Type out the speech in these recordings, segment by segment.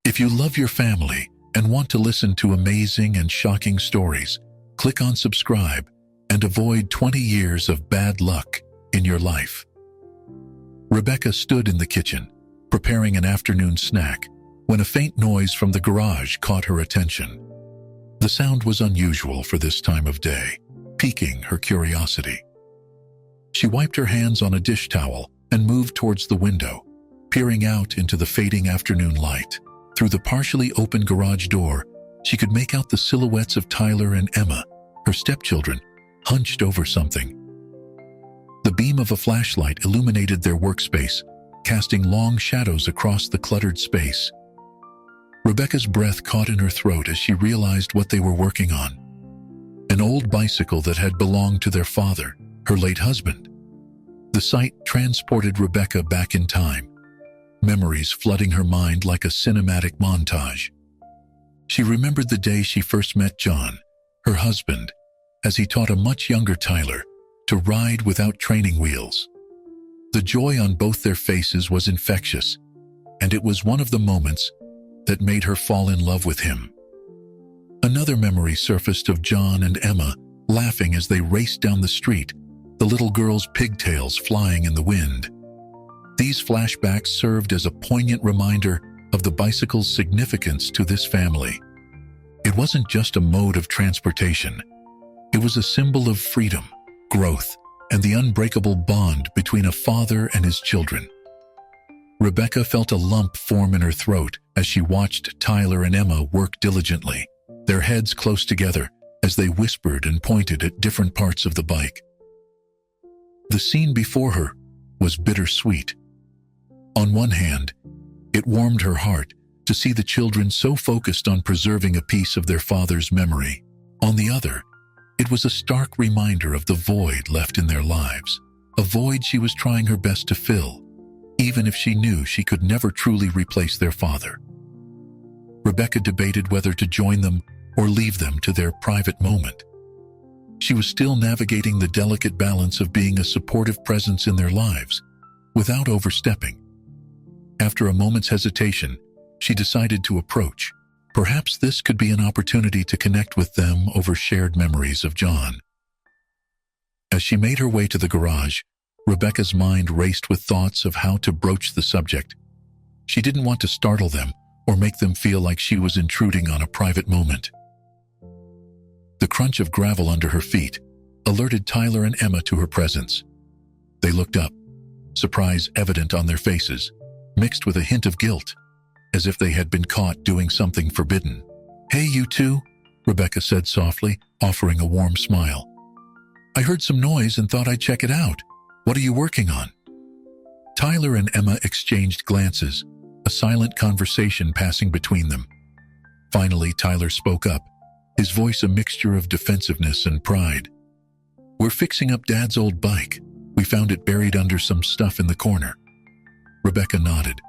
If you love your family and want to listen to amazing and shocking stories, click on subscribe and avoid 20 years of bad luck in your life. Rebecca stood in the kitchen, preparing an afternoon snack, when a faint noise from the garage caught her attention. The sound was unusual for this time of day, piquing her curiosity. She wiped her hands on a dish towel and moved towards the window, peering out into the fading afternoon light. Through the partially open garage door, she could make out the silhouettes of Tyler and Emma, her stepchildren, hunched over something. The beam of a flashlight illuminated their workspace, casting long shadows across the cluttered space. Rebecca's breath caught in her throat as she realized what they were working on. An old bicycle that had belonged to their father, her late husband. The sight transported Rebecca back in time, memories flooding her mind like a cinematic montage. She remembered the day she first met John, her husband, as he taught a much younger Tyler to ride without training wheels. The joy on both their faces was infectious, and it was one of the moments that made her fall in love with him. Another memory surfaced of John and Emma laughing as they raced down the street, the little girl's pigtails flying in the wind. These flashbacks served as a poignant reminder of the bicycle's significance to this family. It wasn't just a mode of transportation. It was a symbol of freedom, growth, and the unbreakable bond between a father and his children. Rebecca felt a lump form in her throat as she watched Tyler and Emma work diligently, their heads close together as they whispered and pointed at different parts of the bike. The scene before her was bittersweet. On one hand, it warmed her heart to see the children so focused on preserving a piece of their father's memory. On the other, it was a stark reminder of the void left in their lives, a void she was trying her best to fill, even if she knew she could never truly replace their father. Rebecca debated whether to join them or leave them to their private moment. She was still navigating the delicate balance of being a supportive presence in their lives, without overstepping. After a moment's hesitation, she decided to approach. Perhaps this could be an opportunity to connect with them over shared memories of John. As she made her way to the garage, Rebecca's mind raced with thoughts of how to broach the subject. She didn't want to startle them or make them feel like she was intruding on a private moment. The crunch of gravel under her feet alerted Tyler and Emma to her presence. They looked up, surprise evident on their faces, mixed with a hint of guilt, as if they had been caught doing something forbidden. "Hey, you two," Rebecca said softly, offering a warm smile. "I heard some noise and thought I'd check it out. What are you working on?" Tyler and Emma exchanged glances, a silent conversation passing between them. Finally, Tyler spoke up, his voice a mixture of defensiveness and pride. "We're fixing up Dad's old bike. We found it buried under some stuff in the corner." Rebecca nodded,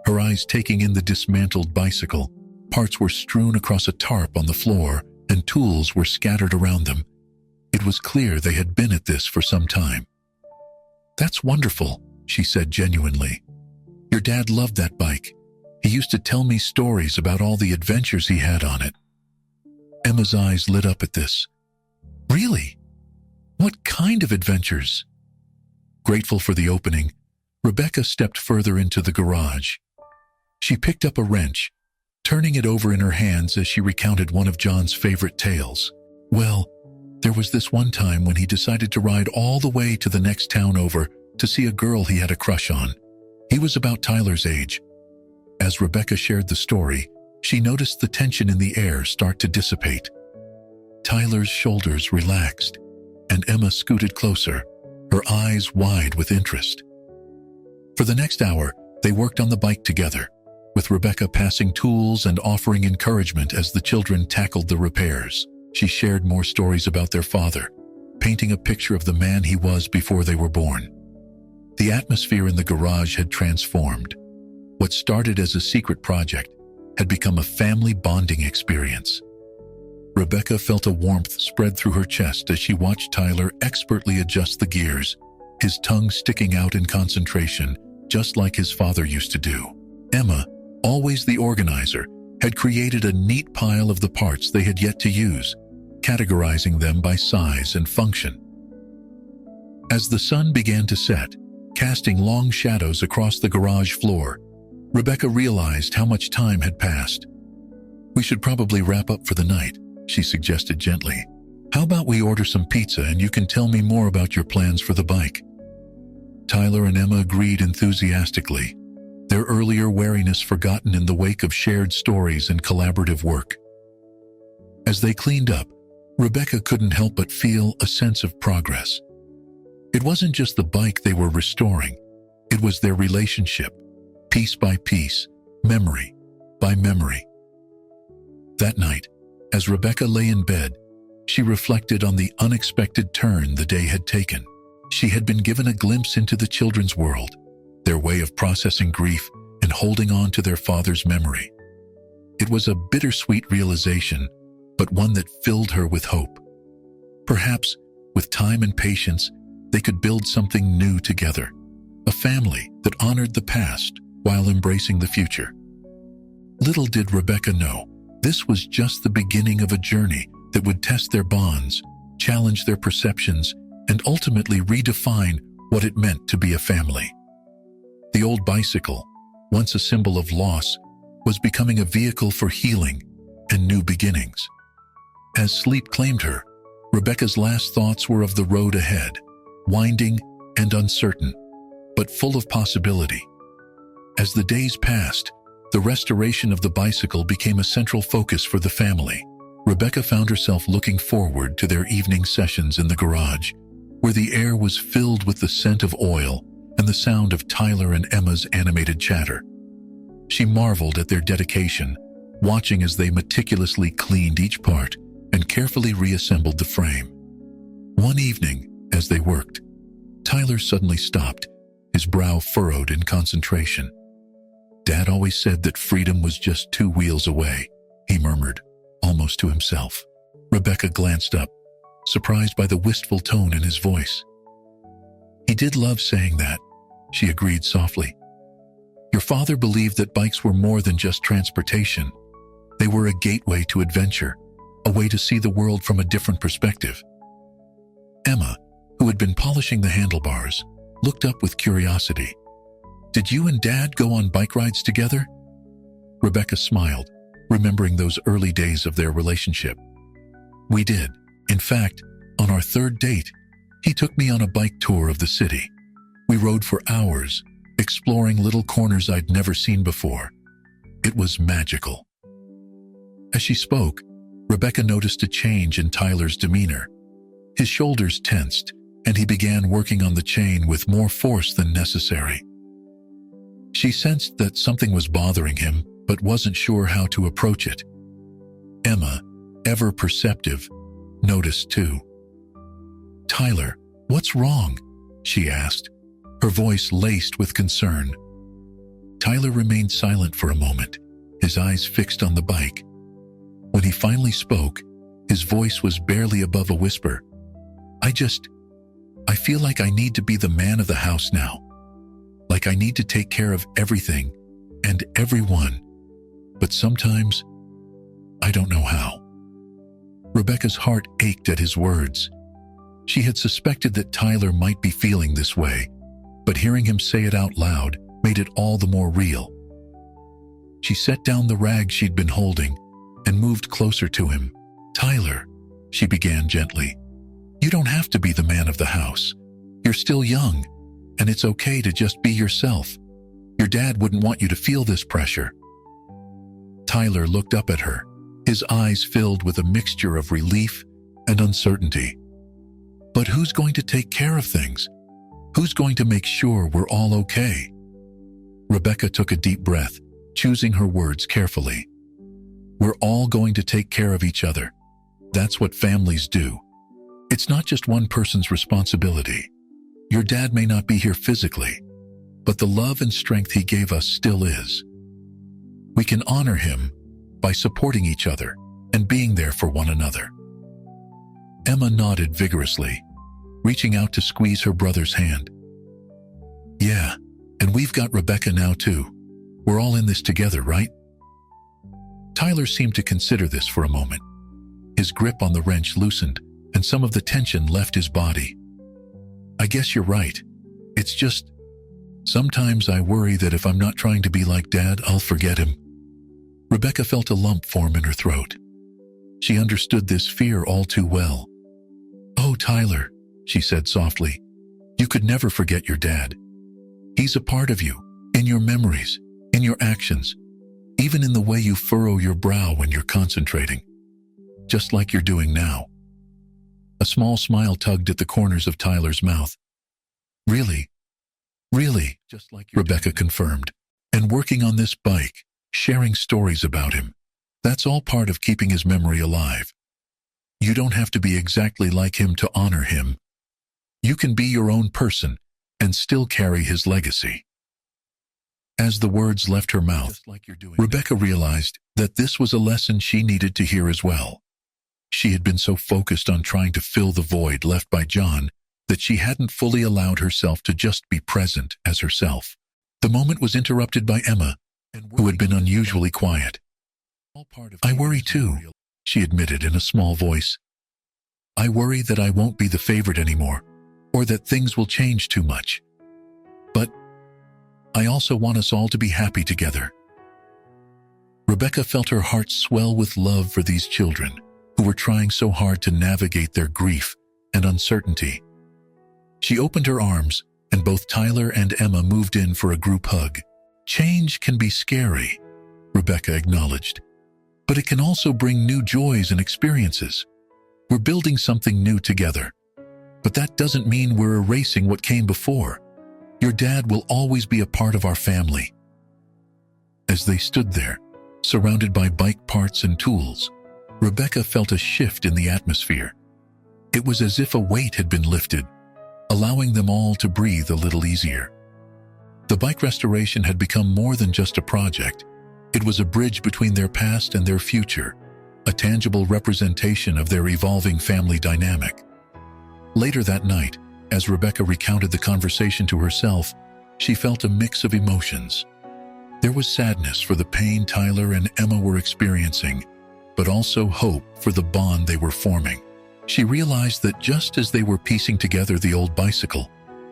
her eyes taking in the dismantled bicycle. Parts were strewn across a tarp on the floor, and tools were scattered around them. It was clear they had been at this for some time. "That's wonderful," she said genuinely. "Your dad loved that bike. He used to tell me stories about all the adventures he had on it." Emma's eyes lit up at this. "Really? What kind of adventures?" Grateful for the opening, Rebecca stepped further into the garage. She picked up a wrench, turning it over in her hands as she recounted one of John's favorite tales. "Well, there was this one time when he decided to ride all the way to the next town over to see a girl he had a crush on. He was about Tyler's age." As Rebecca shared the story, she noticed the tension in the air start to dissipate. Tyler's shoulders relaxed, and Emma scooted closer, her eyes wide with interest. For the next hour, they worked on the bike together, with Rebecca passing tools and offering encouragement as the children tackled the repairs. She shared more stories about their father, painting a picture of the man he was before they were born. The atmosphere in the garage had transformed. What started as a secret project had become a family bonding experience. Rebecca felt a warmth spread through her chest as she watched Tyler expertly adjust the gears, his tongue sticking out in concentration, just like his father used to do. Emma, always the organizer, had created a neat pile of the parts they had yet to use, categorizing them by size and function. As the sun began to set, casting long shadows across the garage floor, Rebecca realized how much time had passed. "We should probably wrap up for the night," she suggested gently. "How about we order some pizza and you can tell me more about your plans for the bike?" Tyler and Emma agreed enthusiastically, their earlier wariness forgotten in the wake of shared stories and collaborative work. As they cleaned up, Rebecca couldn't help but feel a sense of progress. It wasn't just the bike they were restoring, it was their relationship, piece by piece, memory by memory. That night, as Rebecca lay in bed, she reflected on the unexpected turn the day had taken. She had been given a glimpse into the children's world, their way of processing grief and holding on to their father's memory. It was a bittersweet realization, but one that filled her with hope. Perhaps, with time and patience, they could build something new together, a family that honored the past while embracing the future. Little did Rebecca know, this was just the beginning of a journey that would test their bonds, challenge their perceptions, and ultimately redefine what it meant to be a family. The old bicycle, once a symbol of loss, was becoming a vehicle for healing and new beginnings. As sleep claimed her, Rebecca's last thoughts were of the road ahead, winding and uncertain, but full of possibility. As the days passed, the restoration of the bicycle became a central focus for the family. Rebecca found herself looking forward to their evening sessions in the garage, where the air was filled with the scent of oil and the sound of Tyler and Emma's animated chatter. She marveled at their dedication, watching as they meticulously cleaned each part and carefully reassembled the frame. One evening, as they worked, Tyler suddenly stopped, his brow furrowed in concentration. "Dad always said that freedom was just 2 wheels away," he murmured, almost to himself. Rebecca glanced up, surprised by the wistful tone in his voice. "He did love saying that," she agreed softly. "Your father believed that bikes were more than just transportation. They were a gateway to adventure, a way to see the world from a different perspective." Emma, who had been polishing the handlebars, looked up with curiosity. "Did you and Dad go on bike rides together?" Rebecca smiled, remembering those early days of their relationship. "We did. In fact, on our 3rd date, he took me on a bike tour of the city. We rode for hours, exploring little corners I'd never seen before. It was magical." As she spoke, Rebecca noticed a change in Tyler's demeanor. His shoulders tensed, and he began working on the chain with more force than necessary. She sensed that something was bothering him, but wasn't sure how to approach it. Emma, ever perceptive, noticed too. "Tyler, what's wrong?" she asked, her voice laced with concern. Tyler remained silent for a moment, his eyes fixed on the bike. When he finally spoke, his voice was barely above a whisper. I feel like I need to be the man of the house now. Like I need to take care of everything and everyone. But sometimes, I don't know how." Rebecca's heart ached at his words. She had suspected that Tyler might be feeling this way, but hearing him say it out loud made it all the more real. She set down the rag she'd been holding and moved closer to him. "Tyler," she began gently, "you don't have to be the man of the house. You're still young, and it's okay to just be yourself. Your dad wouldn't want you to feel this pressure." Tyler looked up at her, his eyes filled with a mixture of relief and uncertainty. "But who's going to take care of things? Who's going to make sure we're all okay?" Rebecca took a deep breath, choosing her words carefully. "We're all going to take care of each other. That's what families do. It's not just one person's responsibility. Your dad may not be here physically, but the love and strength he gave us still is. We can honor him by supporting each other and being there for one another." Emma nodded vigorously, reaching out to squeeze her brother's hand. "Yeah, and we've got Rebecca now too. We're all in this together, right? Tyler seemed to consider this for a moment. His grip on the wrench loosened, and some of the tension left his body. I guess you're right. It's just, sometimes I worry that if I'm not trying to be like Dad, I'll forget him. Rebecca felt a lump form in her throat. She understood this fear all too well. Oh, Tyler, she said softly, you could never forget your dad. He's a part of you, in your memories, in your actions, even in the way you furrow your brow when you're concentrating, just like you're doing now. A small smile tugged at the corners of Tyler's mouth. Really? Really, just like Rebecca confirmed. And working on this bike, sharing stories about him, that's all part of keeping his memory alive. You don't have to be exactly like him to honor him. You can be your own person and still carry his legacy. As the words left her mouth, Rebecca realized that this was a lesson she needed to hear as well. She had been so focused on trying to fill the void left by John that she hadn't fully allowed herself to just be present as herself. The moment was interrupted by Emma, who had been unusually quiet. I worry too, she admitted in a small voice. I worry that I won't be the favorite anymore, or that things will change too much. But I also want us all to be happy together. Rebecca felt her heart swell with love for these children, who were trying so hard to navigate their grief and uncertainty. She opened her arms, and both Tyler and Emma moved in for a group hug. Change can be scary, Rebecca acknowledged, but it can also bring new joys and experiences. We're building something new together, but that doesn't mean we're erasing what came before. Your dad will always be a part of our family. As they stood there, surrounded by bike parts and tools, Rebecca felt a shift in the atmosphere. It was as if a weight had been lifted, allowing them all to breathe a little easier. The bike restoration had become more than just a project. It was a bridge between their past and their future, a tangible representation of their evolving family dynamic. Later that night, as Rebecca recounted the conversation to herself, she felt a mix of emotions. There was sadness for the pain Tyler and Emma were experiencing, but also hope for the bond they were forming. She realized that just as they were piecing together the old bicycle,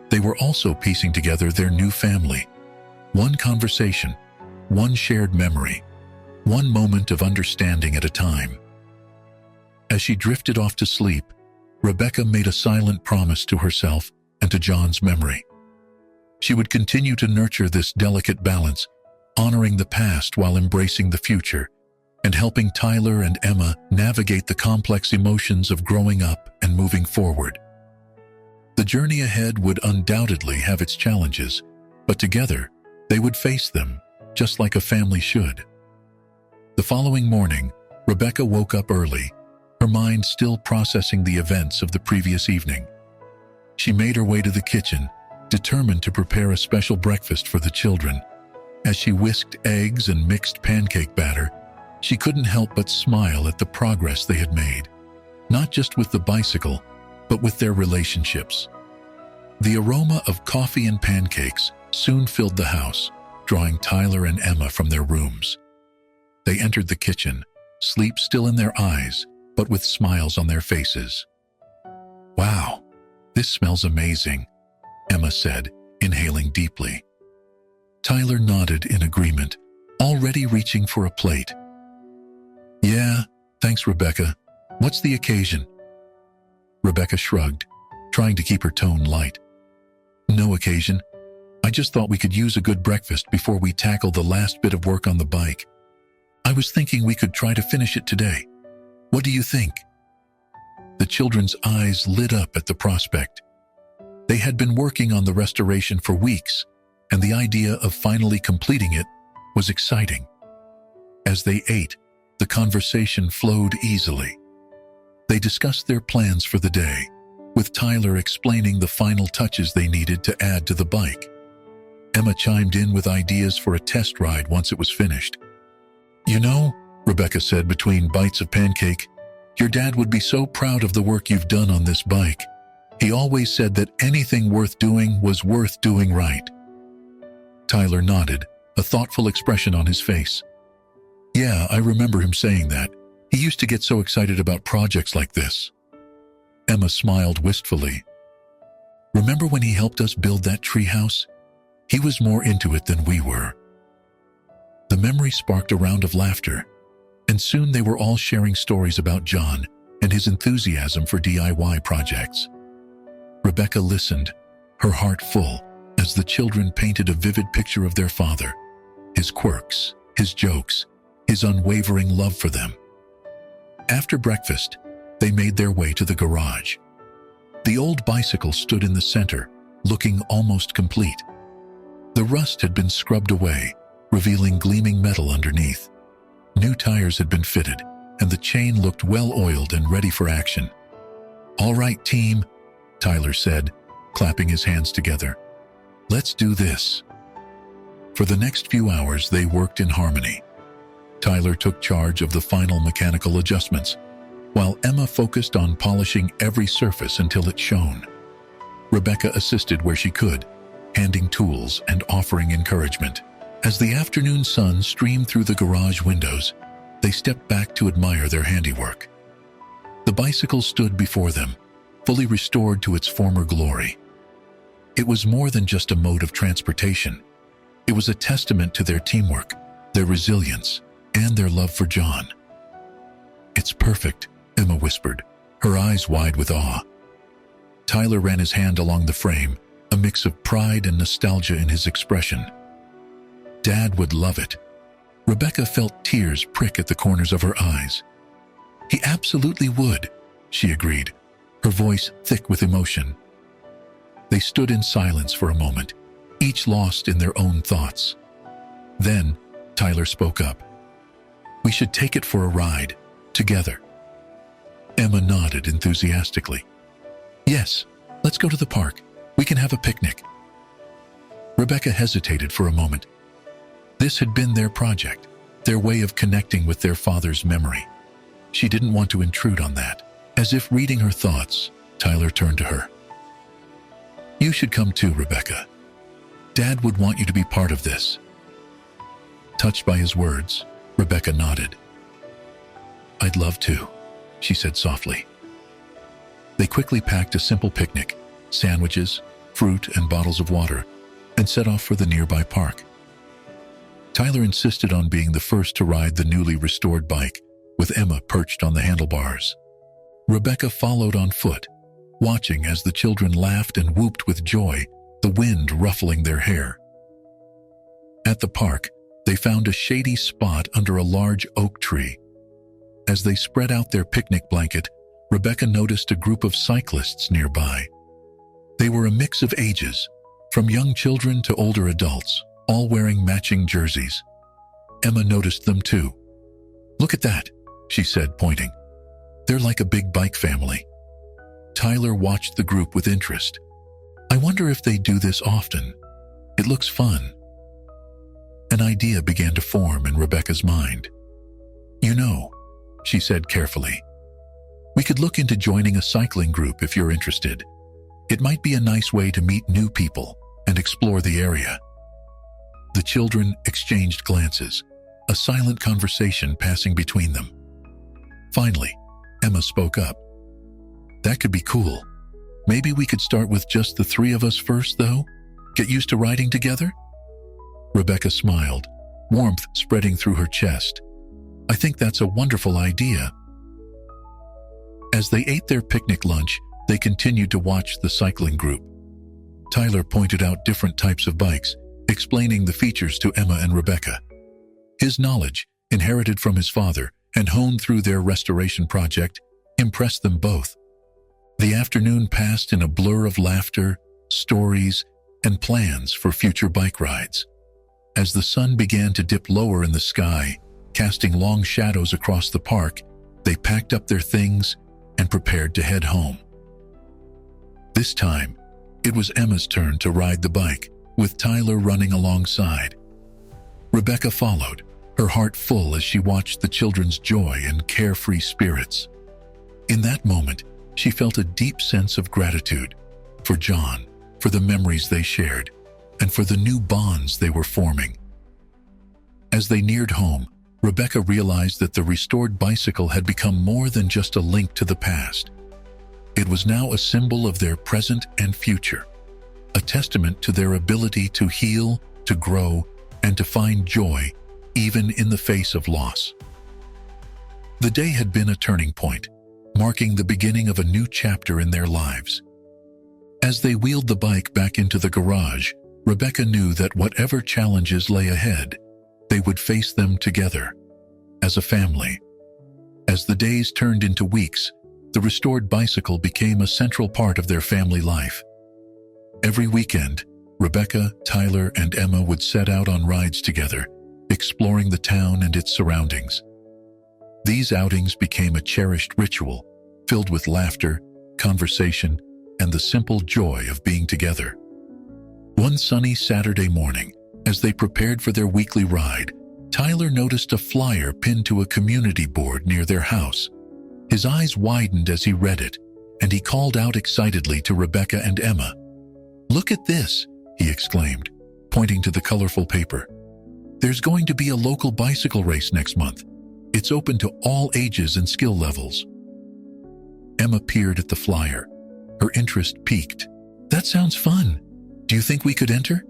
they were also piecing together their new family. One conversation, one shared memory, one moment of understanding at a time. As she drifted off to sleep, Rebecca made a silent promise to herself and to John's memory. She would continue to nurture this delicate balance, honoring the past while embracing the future, and helping Tyler and Emma navigate the complex emotions of growing up and moving forward. The journey ahead would undoubtedly have its challenges, but together they would face them, just like a family should. The following morning, Rebecca woke up early, her mind still processing the events of the previous evening. She made her way to the kitchen, determined to prepare a special breakfast for the children. As she whisked eggs and mixed pancake batter, she couldn't help but smile at the progress they had made, not just with the bicycle, but with their relationships. The aroma of coffee and pancakes soon filled the house, drawing Tyler and Emma from their rooms. They entered the kitchen, sleep still in their eyes, but with smiles on their faces. Wow, this smells amazing, Emma said, inhaling deeply. Tyler nodded in agreement, already reaching for a plate. Yeah, thanks, Rebecca. What's the occasion? Rebecca shrugged, trying to keep her tone light. No occasion. I just thought we could use a good breakfast before we tackle the last bit of work on the bike. I was thinking we could try to finish it today. What do you think? The children's eyes lit up at the prospect. They had been working on the restoration for weeks, and the idea of finally completing it was exciting. As they ate, the conversation flowed easily. They discussed their plans for the day, with Tyler explaining the final touches they needed to add to the bike. Emma chimed in with ideas for a test ride once it was finished. You know, Rebecca said between bites of pancake, your dad would be so proud of the work you've done on this bike. He always said that anything worth doing was worth doing right. Tyler nodded, a thoughtful expression on his face. "Yeah, I remember him saying that. He used to get so excited about projects like this." Emma smiled wistfully. "Remember when he helped us build that treehouse? He was more into it than we were." The memory sparked a round of laughter, and soon they were all sharing stories about John and his enthusiasm for DIY projects. Rebecca listened, her heart full, as the children painted a vivid picture of their father, his quirks, his jokes, his unwavering love for them. After breakfast, they made their way to the garage. The old bicycle stood in the center, looking almost complete. The rust had been scrubbed away, revealing gleaming metal underneath. New tires had been fitted, and the chain looked well-oiled and ready for action. "All right, team," Tyler said, clapping his hands together. "Let's do this." For the next few hours, they worked in harmony. Tyler took charge of the final mechanical adjustments, while Emma focused on polishing every surface until it shone. Rebecca assisted where she could, handing tools and offering encouragement. As the afternoon sun streamed through the garage windows, they stepped back to admire their handiwork. The bicycle stood before them, fully restored to its former glory. It was more than just a mode of transportation. It was a testament to their teamwork, their resilience, and their love for John. "It's perfect," Emma whispered, her eyes wide with awe. Tyler ran his hand along the frame, a mix of pride and nostalgia in his expression. "Dad would love it." Rebecca felt tears prick at the corners of her eyes. "He absolutely would," she agreed, her voice thick with emotion. They stood in silence for a moment, each lost in their own thoughts. Then, Tyler spoke up. "We should take it for a ride, together." Emma nodded enthusiastically. "Yes, let's go to the park. We can have a picnic." Rebecca hesitated for a moment. This had been their project, their way of connecting with their father's memory. She didn't want to intrude on that. As if reading her thoughts, Tyler turned to her. "You should come too, Rebecca. Dad would want you to be part of this." Touched by his words, Rebecca nodded. "I'd love to," she said softly. They quickly packed a simple picnic, sandwiches, fruit, and bottles of water, and set off for the nearby park. Tyler insisted on being the first to ride the newly restored bike, with Emma perched on the handlebars. Rebecca followed on foot, watching as the children laughed and whooped with joy, the wind ruffling their hair. At the park, they found a shady spot under a large oak tree. As they spread out their picnic blanket, Rebecca noticed a group of cyclists nearby. They were a mix of ages, from young children to older adults, all wearing matching jerseys. Emma noticed them too. "Look at that," she said, pointing. "They're like a big bike family." Tyler watched the group with interest. "I wonder if they do this often. It looks fun." An idea began to form in Rebecca's mind. "You know," she said carefully, "we could look into joining a cycling group if you're interested. It might be a nice way to meet new people and explore the area." The children exchanged glances, a silent conversation passing between them. Finally, Emma spoke up. "That could be cool. Maybe we could start with just the three of us first, though? Get used to riding together?" Rebecca smiled, warmth spreading through her chest. "I think that's a wonderful idea." As they ate their picnic lunch, they continued to watch the cycling group. Tyler pointed out different types of bikes, explaining the features to Emma and Rebecca. His knowledge, inherited from his father and honed through their restoration project, impressed them both. The afternoon passed in a blur of laughter, stories, and plans for future bike rides. As the sun began to dip lower in the sky, casting long shadows across the park, they packed up their things and prepared to head home. This time, it was Emma's turn to ride the bike, with Tyler running alongside. Rebecca followed, her heart full as she watched the children's joy and carefree spirits. In that moment, she felt a deep sense of gratitude for John, for the memories they shared, and for the new bonds they were forming. As they neared home, Rebecca realized that the restored bicycle had become more than just a link to the past. It was now a symbol of their present and future, a testament to their ability to heal, to grow, and to find joy, even in the face of loss. The day had been a turning point, marking the beginning of a new chapter in their lives. As they wheeled the bike back into the garage, Rebecca knew that whatever challenges lay ahead, they would face them together, as a family. As the days turned into weeks, the restored bicycle became a central part of their family life. Every weekend, Rebecca, Tyler, and Emma would set out on rides together, exploring the town and its surroundings. These outings became a cherished ritual, filled with laughter, conversation, and the simple joy of being together. One sunny Saturday morning, as they prepared for their weekly ride, Tyler noticed a flyer pinned to a community board near their house. His eyes widened as he read it, and he called out excitedly to Rebecca and Emma. "Look at this," he exclaimed, pointing to the colorful paper. "There's going to be a local bicycle race next month. It's open to all ages and skill levels." Emma peered at the flyer. Her interest piqued. "That sounds fun. Do you think we could enter?"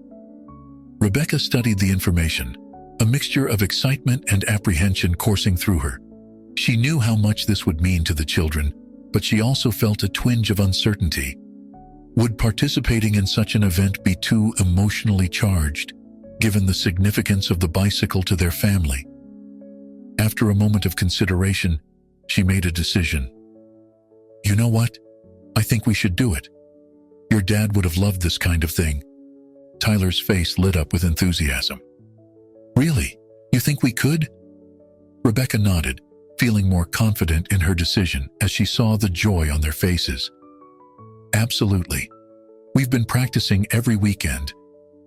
Rebecca studied the information, a mixture of excitement and apprehension coursing through her. She knew how much this would mean to the children, but she also felt a twinge of uncertainty. Would participating in such an event be too emotionally charged, given the significance of the bicycle to their family? After a moment of consideration, she made a decision. "You know what? I think we should do it. Your dad would have loved this kind of thing." Tyler's face lit up with enthusiasm. "Really? You think we could?" Rebecca nodded, feeling more confident in her decision as she saw the joy on their faces. "Absolutely. We've been practicing every weekend,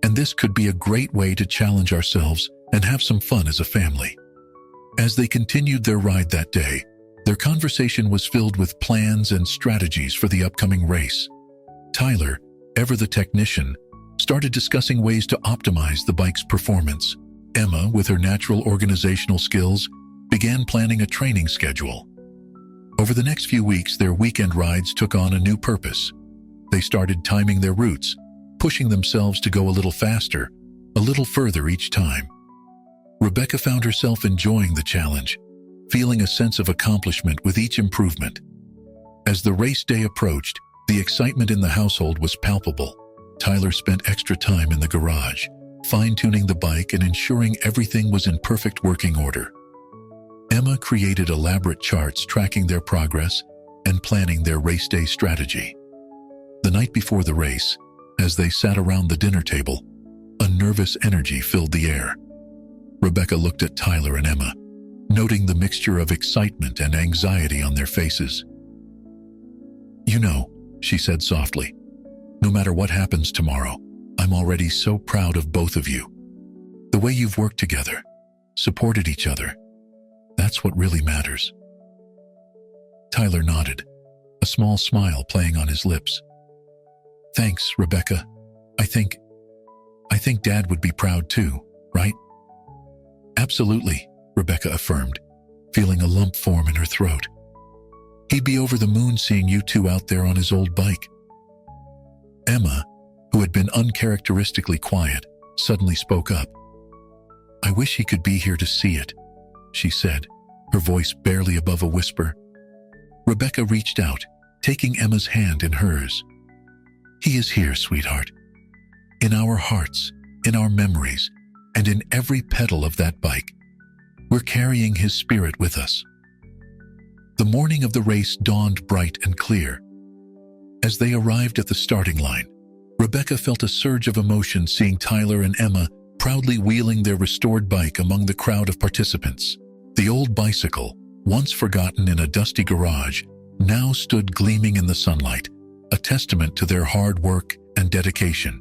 and this could be a great way to challenge ourselves and have some fun as a family." As they continued their ride that day, their conversation was filled with plans and strategies for the upcoming race. Tyler, ever the technician, started discussing ways to optimize the bike's performance. Emma, with her natural organizational skills, began planning a training schedule. Over the next few weeks, their weekend rides took on a new purpose. They started timing their routes, pushing themselves to go a little faster, a little further each time. Rebecca found herself enjoying the challenge, feeling a sense of accomplishment with each improvement. As the race day approached, the excitement in the household was palpable. Tyler spent extra time in the garage, fine-tuning the bike and ensuring everything was in perfect working order. Emma created elaborate charts tracking their progress and planning their race day strategy. The night before the race, as they sat around the dinner table, a nervous energy filled the air. Rebecca looked at Tyler and Emma, noting the mixture of excitement and anxiety on their faces. "You know," she said softly, "no matter what happens tomorrow, I'm already so proud of both of you. The way you've worked together, supported each other, that's what really matters." Tyler nodded, a small smile playing on his lips. "Thanks, Rebecca. I think Dad would be proud too, right?" "Absolutely," Rebecca affirmed, feeling a lump form in her throat. "He'd be over the moon seeing you two out there on his old bike." Emma, who had been uncharacteristically quiet, suddenly spoke up. "I wish he could be here to see it," she said, her voice barely above a whisper. Rebecca reached out, taking Emma's hand in hers. "He is here, sweetheart. In our hearts, in our memories, and in every pedal of that bike. We're carrying his spirit with us." The morning of the race dawned bright and clear. As they arrived at the starting line, Rebecca felt a surge of emotion seeing Tyler and Emma proudly wheeling their restored bike among the crowd of participants. The old bicycle, once forgotten in a dusty garage, now stood gleaming in the sunlight, a testament to their hard work and dedication.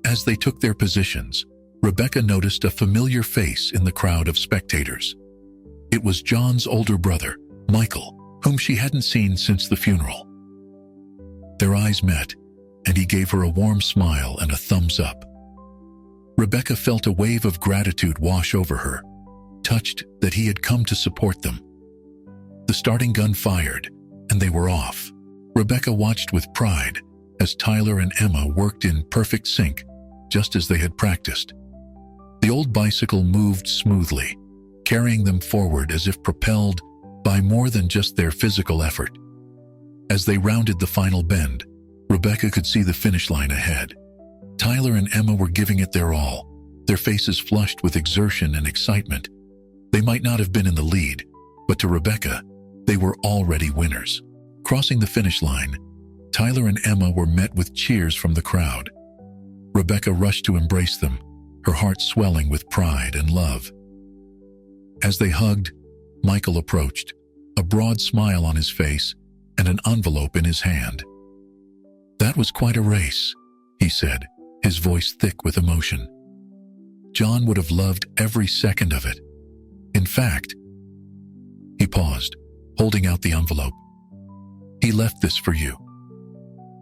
As they took their positions, Rebecca noticed a familiar face in the crowd of spectators. It was John's older brother, Michael, whom she hadn't seen since the funeral. Their eyes met, and he gave her a warm smile and a thumbs up. Rebecca felt a wave of gratitude wash over her, touched that he had come to support them. The starting gun fired, and they were off. Rebecca watched with pride as Tyler and Emma worked in perfect sync, just as they had practiced. The old bicycle moved smoothly, carrying them forward as if propelled by more than just their physical effort. As they rounded the final bend, Rebecca could see the finish line ahead. Tyler and Emma were giving it their all, their faces flushed with exertion and excitement. They might not have been in the lead, but to Rebecca, they were already winners. Crossing the finish line, Tyler and Emma were met with cheers from the crowd. Rebecca rushed to embrace them, her heart swelling with pride and love. As they hugged, Michael approached, a broad smile on his face and an envelope in his hand. "That was quite a race," he said, his voice thick with emotion. "John would have loved every second of it. In fact," he paused, holding out the envelope, "he left this for you.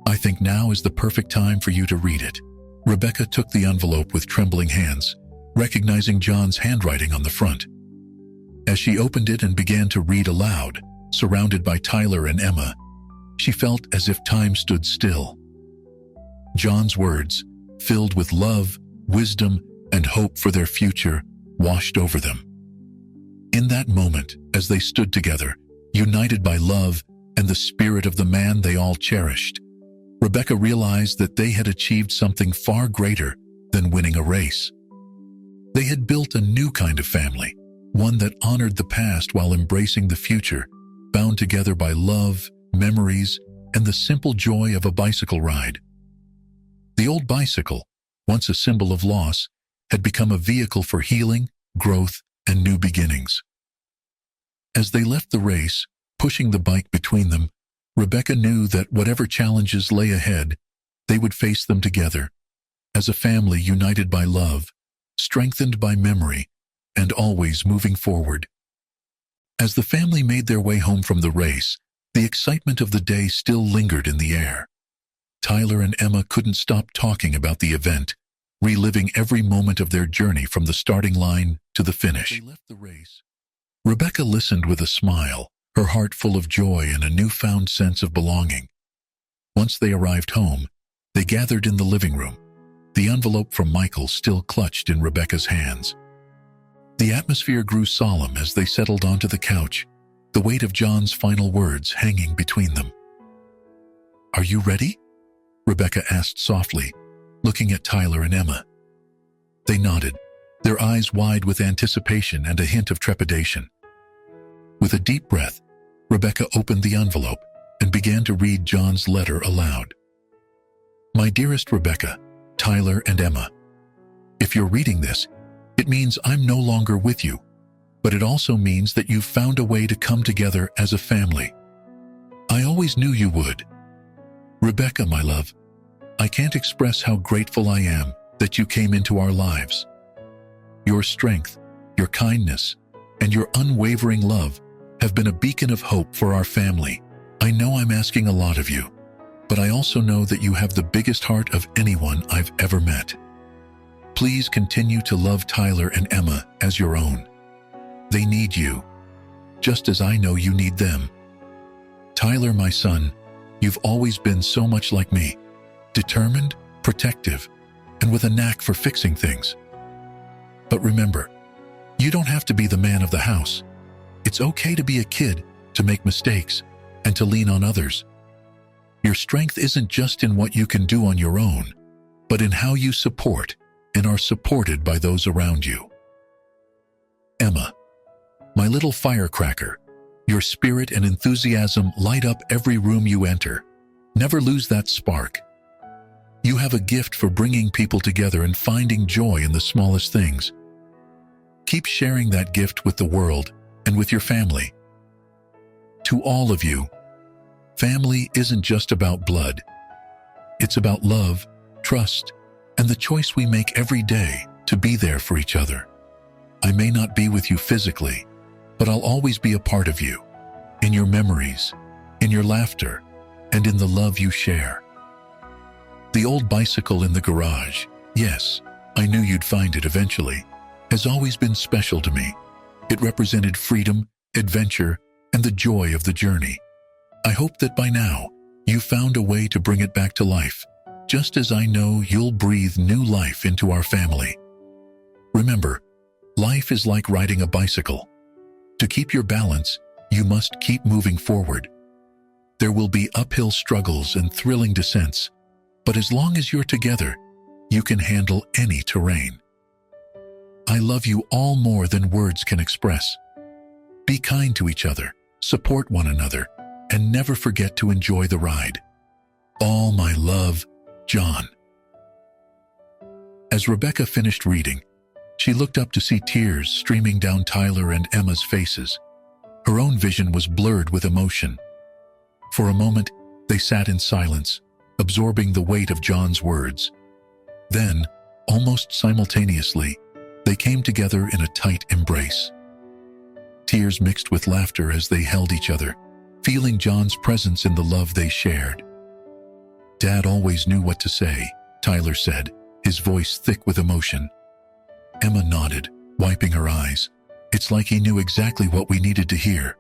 I think now is the perfect time for you to read it." Rebecca took the envelope with trembling hands, recognizing John's handwriting on the front. As she opened it and began to read aloud, surrounded by Tyler and Emma, she felt as if time stood still. John's words, filled with love, wisdom, and hope for their future, washed over them. In that moment, as they stood together, united by love and the spirit of the man they all cherished, Rebecca realized that they had achieved something far greater than winning a race. They had built a new kind of family, one that honored the past while embracing the future, bound together by love, memories, and the simple joy of a bicycle ride. The old bicycle, once a symbol of loss, had become a vehicle for healing, growth, and new beginnings. As they left the race, pushing the bike between them, Rebecca knew that whatever challenges lay ahead, they would face them together, as a family united by love, strengthened by memory, and always moving forward. As the family made their way home from the race, the excitement of the day still lingered in the air. Tyler and Emma couldn't stop talking about the event, reliving every moment of their journey from the starting line to the finish. As they left the race, Rebecca listened with a smile, her heart full of joy and a newfound sense of belonging. Once they arrived home, they gathered in the living room, the envelope from Michael still clutched in Rebecca's hands. The atmosphere grew solemn as they settled onto the couch, the weight of John's final words hanging between them. "Are you ready?" Rebecca asked softly, looking at Tyler and Emma. They nodded, their eyes wide with anticipation and a hint of trepidation. With a deep breath, Rebecca opened the envelope and began to read John's letter aloud. "My dearest Rebecca, Tyler, and Emma, if you're reading this, it means I'm no longer with you, but it also means that you've found a way to come together as a family. I always knew you would. Rebecca, my love, I can't express how grateful I am that you came into our lives. Your strength, your kindness, and your unwavering love have been a beacon of hope for our family. I know I'm asking a lot of you, but I also know that you have the biggest heart of anyone I've ever met. Please continue to love Tyler and Emma as your own. They need you, just as I know you need them. Tyler, my son, you've always been so much like me, determined, protective, and with a knack for fixing things. But remember, you don't have to be the man of the house. It's okay to be a kid, to make mistakes, and to lean on others. Your strength isn't just in what you can do on your own, but in how you support and are supported by those around you. Emma, my little firecracker, your spirit and enthusiasm light up every room you enter. Never lose that spark. You have a gift for bringing people together and finding joy in the smallest things. Keep sharing that gift with the world and with your family. To all of you, family isn't just about blood. It's about love, trust, and the choice we make every day to be there for each other. I may not be with you physically, but I'll always be a part of you, in your memories, in your laughter, and in the love you share. The old bicycle in the garage, yes, I knew you'd find it eventually, has always been special to me. It represented freedom, adventure, and the joy of the journey. I hope that by now, you've found a way to bring it back to life, just as I know you'll breathe new life into our family. Remember, life is like riding a bicycle. To keep your balance, you must keep moving forward. There will be uphill struggles and thrilling descents, but as long as you're together, you can handle any terrain. I love you all more than words can express. Be kind to each other, support one another, and never forget to enjoy the ride. All my love, John. As Rebecca finished reading, she looked up to see tears streaming down Tyler and Emma's faces. Her own vision was blurred with emotion. For a moment, they sat in silence, absorbing the weight of John's words. Then, almost simultaneously, they came together in a tight embrace. Tears mixed with laughter as they held each other, feeling John's presence in the love they shared. Dad always knew what to say, Tyler said, his voice thick with emotion. Emma nodded, wiping her eyes. It's like he knew exactly what we needed to hear.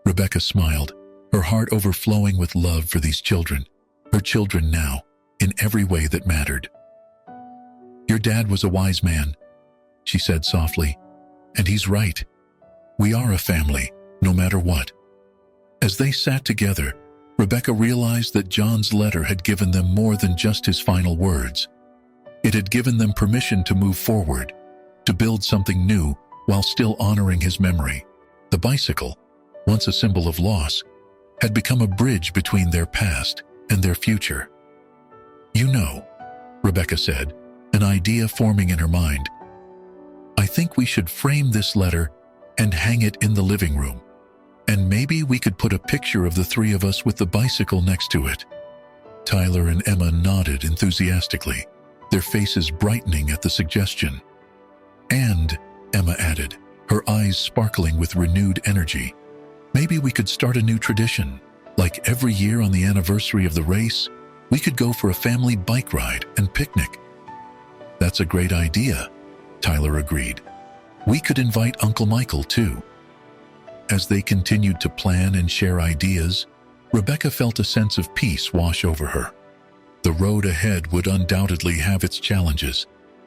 Rebecca smiled, her heart overflowing with love for these children, her children now, in every way that mattered. Your dad was a wise man, she said softly, and he's right. We are a family, no matter what. As they sat together, Rebecca realized that John's letter had given them more than just his final words. It had given them permission to move forward, to build something new while still honoring his memory. The bicycle, once a symbol of loss, had become a bridge between their past and their future. You know, Rebecca said, an idea forming in her mind. I think we should frame this letter and hang it in the living room. And maybe we could put a picture of the three of us with the bicycle next to it. Tyler and Emma nodded enthusiastically, their faces brightening at the suggestion. And, Emma added, her eyes sparkling with renewed energy, maybe we could start a new tradition. Like every year on the anniversary of the race, we could go for a family bike ride and picnic. That's a great idea, Tyler agreed. We could invite Uncle Michael too. As they continued to plan and share ideas, Rebecca felt a sense of peace wash over her. The road ahead would undoubtedly have its challenges,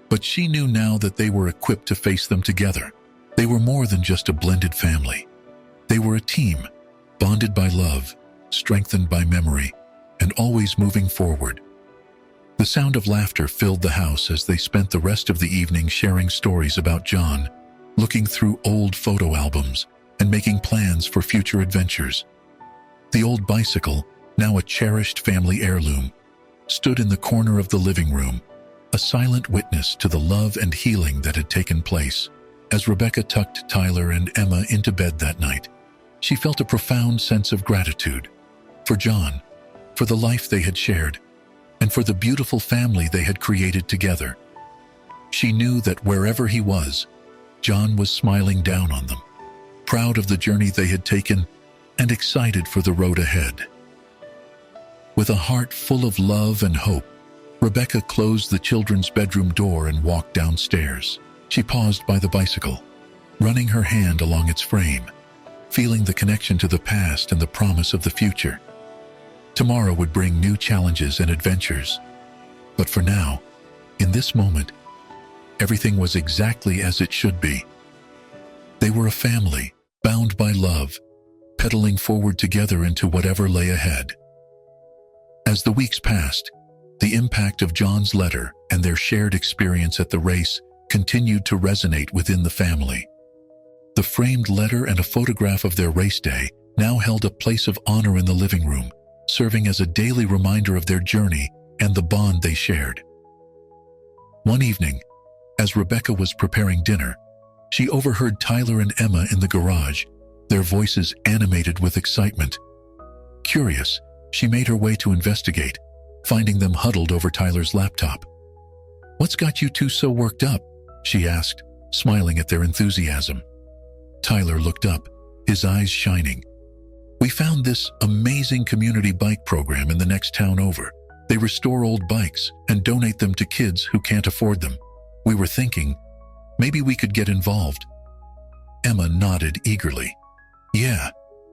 but she knew now that they were equipped to face them together. They were more than just a blended family. They were a team, bonded by love, strengthened by memory, and always moving forward. The sound of laughter filled the house as they spent the rest of the evening sharing stories about John, looking through old photo albums, and making plans for future adventures. The old bicycle, now a cherished family heirloom, stood in the corner of the living room, a silent witness to the love and healing that had taken place. As Rebecca tucked Tyler and Emma into bed that night, she felt a profound sense of gratitude for John, for the life they had shared, and for the beautiful family they had created together. She knew that wherever he was, John was smiling down on them, proud of the journey they had taken and excited for the road ahead. With a heart full of love and hope, Rebecca closed the children's bedroom door and walked downstairs. She paused by the bicycle, running her hand along its frame, feeling the connection to the past and the promise of the future. Tomorrow would bring new challenges and adventures. But for now, in this moment, everything was exactly as it should be. They were a family, bound by love, pedaling forward together into whatever lay ahead. As the weeks passed, the impact of John's letter and their shared experience at the race continued to resonate within the family. The framed letter and a photograph of their race day now held a place of honor in the living room, serving as a daily reminder of their journey and the bond they shared. One evening, as Rebecca was preparing dinner, she overheard Tyler and Emma in the garage, their voices animated with excitement. Curious, she made her way to investigate, finding them huddled over Tyler's laptop. "What's got you two so worked up?" she asked, smiling at their enthusiasm. Tyler looked up, his eyes shining. "We found this amazing community bike program in the next town over. They restore old bikes and donate them to kids who can't afford them. We were thinking, maybe we could get involved. Emma nodded eagerly. Yeah,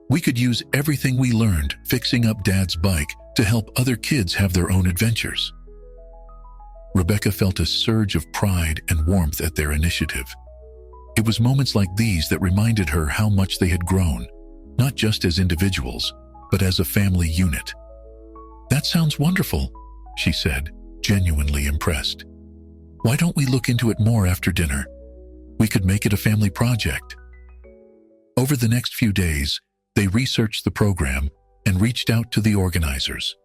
we could use everything we learned fixing up Dad's bike to help other kids have their own adventures. Rebecca felt a surge of pride and warmth at their initiative. It was moments like these that reminded her how much they had grown, not just as individuals, but as a family unit. That sounds wonderful, she said, genuinely impressed. Why don't we look into it more after dinner? We could make it a family project. Over the next few days, they researched the program and reached out to the organizers.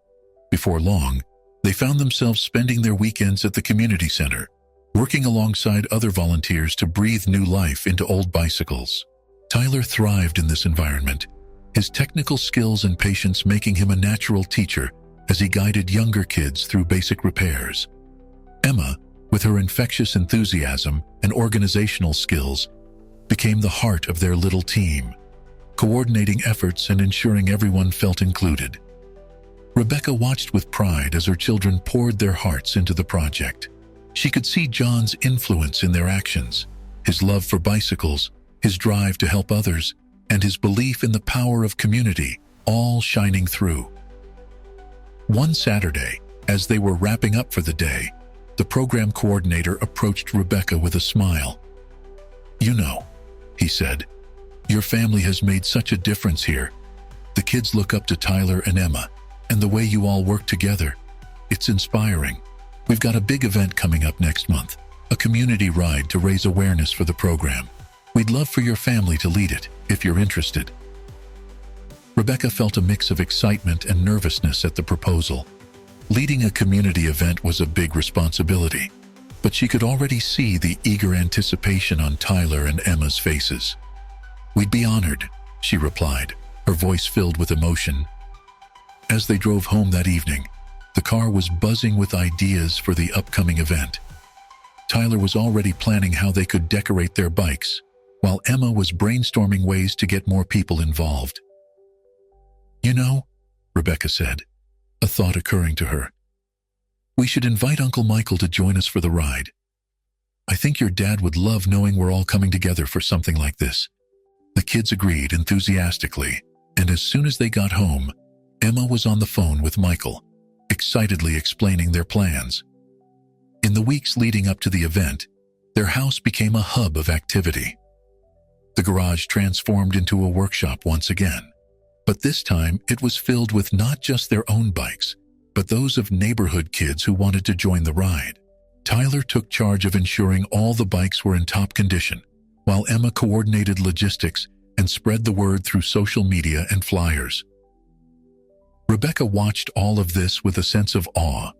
Before long, they found themselves spending their weekends at the community center, working alongside other volunteers to breathe new life into old bicycles. Tyler thrived in this environment, his technical skills and patience making him a natural teacher as he guided younger kids through basic repairs. Emma, with her infectious enthusiasm and organizational skills, became the heart of their little team, coordinating efforts and ensuring everyone felt included. Rebecca watched with pride as her children poured their hearts into the project. She could see John's influence in their actions, his love for bicycles, his drive to help others, and his belief in the power of community, all shining through. One Saturday, as they were wrapping up for the day, the program coordinator approached Rebecca with a smile. "You know," he said, "your family has made such a difference here. The kids look up to Tyler and Emma, and the way you all work together, it's inspiring. We've got a big event coming up next month, a community ride to raise awareness for the program. We'd love for your family to lead it, if you're interested." Rebecca felt a mix of excitement and nervousness at the proposal. Leading a community event was a big responsibility, but she could already see the eager anticipation on Tyler and Emma's faces. "We'd be honored," she replied, her voice filled with emotion. As they drove home that evening, the car was buzzing with ideas for the upcoming event. Tyler was already planning how they could decorate their bikes, while Emma was brainstorming ways to get more people involved. "You know," Rebecca said, a thought occurring to her, "we should invite Uncle Michael to join us for the ride. I think your dad would love knowing we're all coming together for something like this." The kids agreed enthusiastically, and as soon as they got home, Emma was on the phone with Michael, excitedly explaining their plans. In the weeks leading up to the event, their house became a hub of activity. The garage transformed into a workshop once again, but this time it was filled with not just their own bikes, but those of neighborhood kids who wanted to join the ride. Tyler took charge of ensuring all the bikes were in top condition, while Emma coordinated logistics and spread the word through social media and flyers. Rebecca watched all of this with a sense of awe.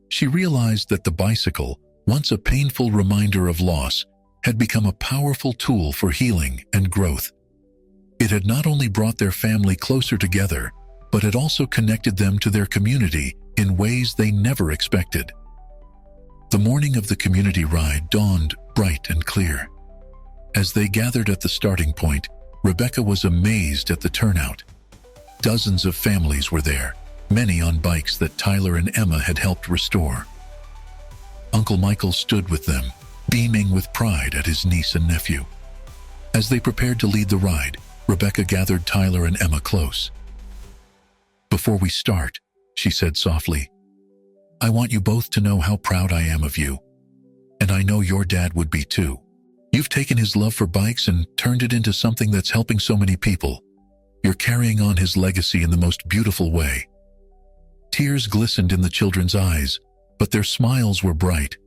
She realized that the bicycle, once a painful reminder of loss, had become a powerful tool for healing and growth. It had not only brought their family closer together, but it also connected them to their community in ways they never expected. The morning of the community ride dawned bright and clear. As they gathered at the starting point, Rebecca was amazed at the turnout. Dozens of families were there, many on bikes that Tyler and Emma had helped restore. Uncle Michael stood with them, beaming with pride at his niece and nephew. As they prepared to lead the ride, Rebecca gathered Tyler and Emma close. "Before we start," she said softly, "I want you both to know how proud I am of you. And I know your dad would be too. You've taken his love for bikes and turned it into something that's helping so many people. You're carrying on his legacy in the most beautiful way." Tears glistened in the children's eyes, but their smiles were bright.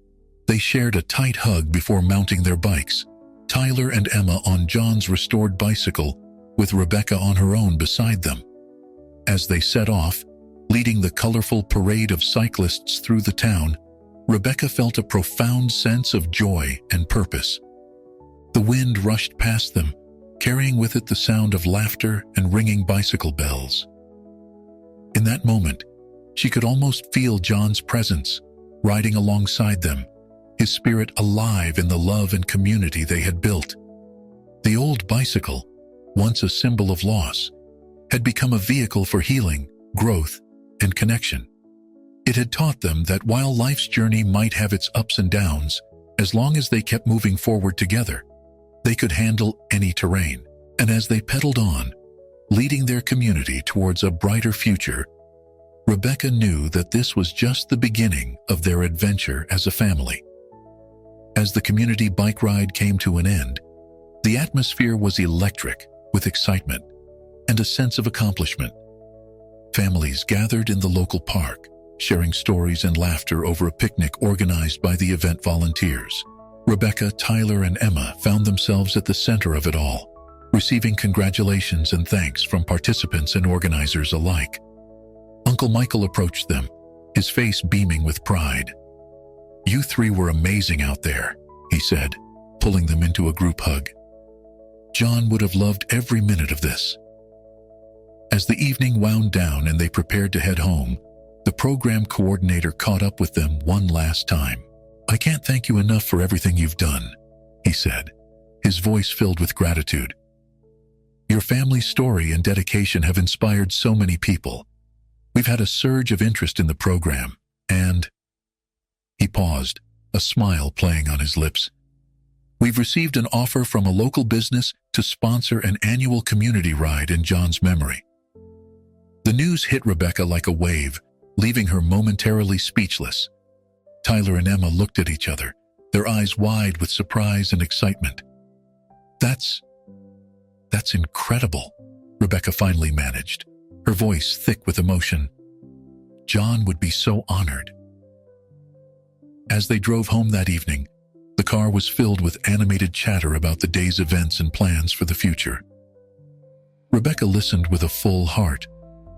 They shared a tight hug before mounting their bikes, Tyler and Emma on John's restored bicycle, with Rebecca on her own beside them. As they set off, leading the colorful parade of cyclists through the town, Rebecca felt a profound sense of joy and purpose. The wind rushed past them, carrying with it the sound of laughter and ringing bicycle bells. In that moment, she could almost feel John's presence, riding alongside them, his spirit alive in the love and community they had built. The old bicycle, once a symbol of loss, had become a vehicle for healing, growth, and connection. It had taught them that while life's journey might have its ups and downs, as long as they kept moving forward together, they could handle any terrain. And as they pedaled on, leading their community towards a brighter future, Rebecca knew that this was just the beginning of their adventure as a family. As the community bike ride came to an end, the atmosphere was electric with excitement and a sense of accomplishment. Families gathered in the local park, sharing stories and laughter over a picnic organized by the event volunteers. Rebecca, Tyler, and Emma found themselves at the center of it all, receiving congratulations and thanks from participants and organizers alike. Uncle Michael approached them, his face beaming with pride. "You three were amazing out there," he said, pulling them into a group hug. John would have loved every minute of this. As the evening wound down and they prepared to head home, the program coordinator caught up with them one last time. "I can't thank you enough for everything you've done," he said, his voice filled with gratitude. "Your family's story and dedication have inspired so many people. We've had a surge of interest in the program, and..." He paused, a smile playing on his lips. "We've received an offer from a local business to sponsor an annual community ride in John's memory." The news hit Rebecca like a wave, leaving her momentarily speechless. Tyler and Emma looked at each other, their eyes wide with surprise and excitement. That's incredible," Rebecca finally managed, her voice thick with emotion. "John would be so honored." As they drove home that evening, the car was filled with animated chatter about the day's events and plans for the future. Rebecca listened with a full heart,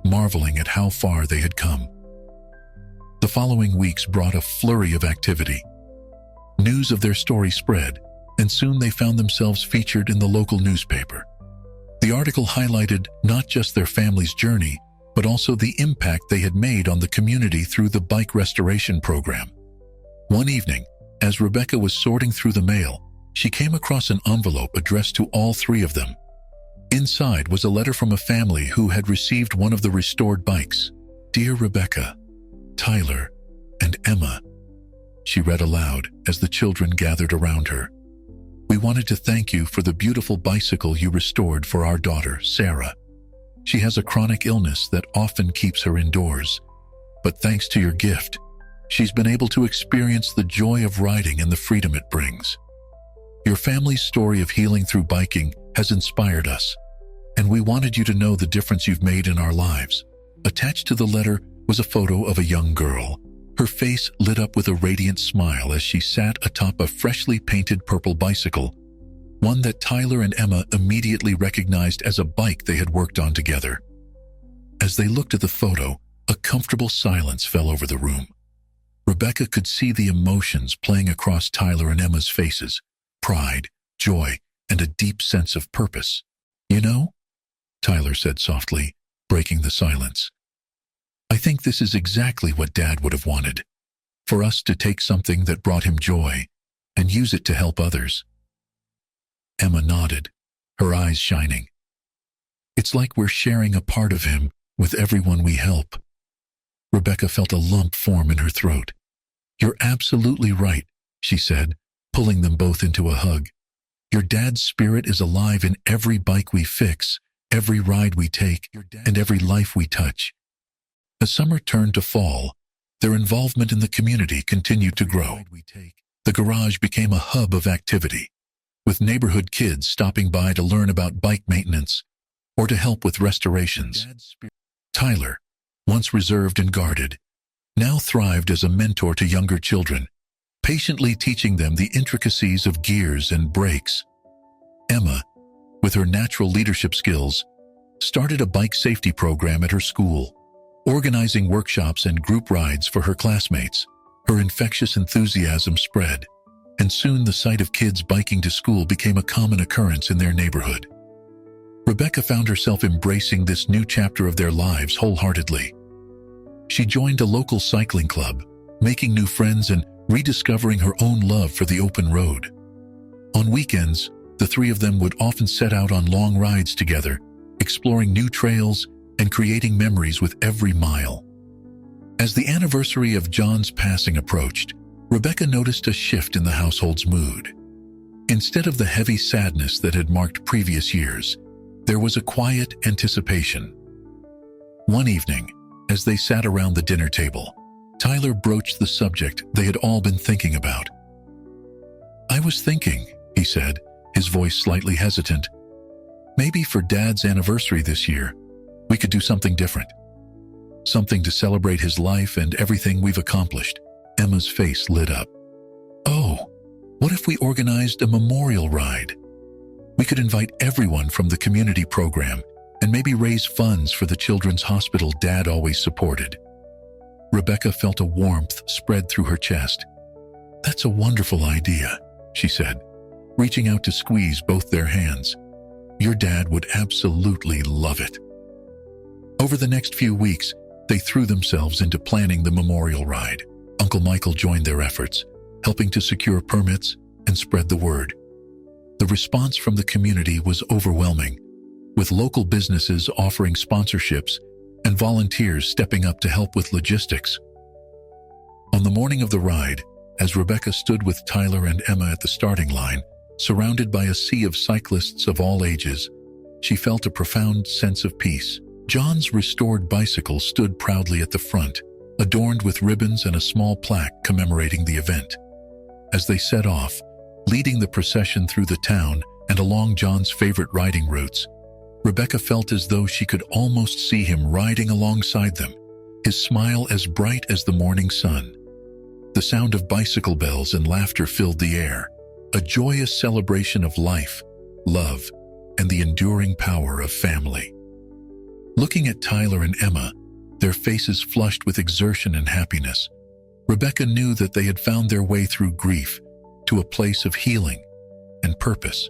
marveling at how far they had come. The following weeks brought a flurry of activity. News of their story spread, and soon they found themselves featured in the local newspaper. The article highlighted not just their family's journey, but also the impact they had made on the community through the bike restoration program. One evening, as Rebecca was sorting through the mail, she came across an envelope addressed to all three of them. Inside was a letter from a family who had received one of the restored bikes. "Dear Rebecca, Tyler, and Emma," she read aloud as the children gathered around her. "We wanted to thank you for the beautiful bicycle you restored for our daughter, Sarah. She has a chronic illness that often keeps her indoors, but thanks to your gift, she's been able to experience the joy of riding and the freedom it brings. Your family's story of healing through biking has inspired us, and we wanted you to know the difference you've made in our lives." Attached to the letter was a photo of a young girl, her face lit up with a radiant smile as she sat atop a freshly painted purple bicycle, one that Tyler and Emma immediately recognized as a bike they had worked on together. As they looked at the photo, a comfortable silence fell over the room. Rebecca could see the emotions playing across Tyler and Emma's faces: pride, joy, and a deep sense of purpose. "You know," Tyler said softly, breaking the silence, "I think this is exactly what Dad would have wanted, for us to take something that brought him joy and use it to help others." Emma nodded, her eyes shining. "It's like we're sharing a part of him with everyone we help." Rebecca felt a lump form in her throat. "You're absolutely right," she said, pulling them both into a hug. "Your dad's spirit is alive in every bike we fix, every ride we take, and every life we touch." As summer turned to fall, their involvement in the community continued to grow. The garage became a hub of activity, with neighborhood kids stopping by to learn about bike maintenance or to help with restorations. Tyler, once reserved and guarded, now thrived as a mentor to younger children, patiently teaching them the intricacies of gears and brakes. Emma, with her natural leadership skills, started a bike safety program at her school, organizing workshops and group rides for her classmates. Her infectious enthusiasm spread, and soon the sight of kids biking to school became a common occurrence in their neighborhood. Rebecca found herself embracing this new chapter of their lives wholeheartedly. She joined a local cycling club, making new friends and rediscovering her own love for the open road. On weekends, the three of them would often set out on long rides together, exploring new trails and creating memories with every mile. As the anniversary of John's passing approached, Rebecca noticed a shift in the household's mood. Instead of the heavy sadness that had marked previous years, there was a quiet anticipation. One evening, as they sat around the dinner table, Tyler broached the subject they had all been thinking about. "I was thinking," he said, his voice slightly hesitant, "maybe for Dad's anniversary this year, we could do something different. Something to celebrate his life and everything we've accomplished." Emma's face lit up. "Oh, what if we organized a memorial ride? We could invite everyone from the community program and maybe raise funds for the children's hospital Dad always supported." Rebecca felt a warmth spread through her chest. "That's a wonderful idea," she said, reaching out to squeeze both their hands. "Your dad would absolutely love it." Over the next few weeks, they threw themselves into planning the memorial ride. Uncle Michael joined their efforts, helping to secure permits and spread the word. The response from the community was overwhelming, with local businesses offering sponsorships and volunteers stepping up to help with logistics. On the morning of the ride, as Rebecca stood with Tyler and Emma at the starting line, surrounded by a sea of cyclists of all ages, she felt a profound sense of peace. John's restored bicycle stood proudly at the front, adorned with ribbons and a small plaque commemorating the event. As they set off, leading the procession through the town and along John's favorite riding routes, Rebecca felt as though she could almost see him riding alongside them, his smile as bright as the morning sun. The sound of bicycle bells and laughter filled the air, a joyous celebration of life, love, and the enduring power of family. Looking at Tyler and Emma, their faces flushed with exertion and happiness, Rebecca knew that they had found their way through grief to a place of healing and purpose.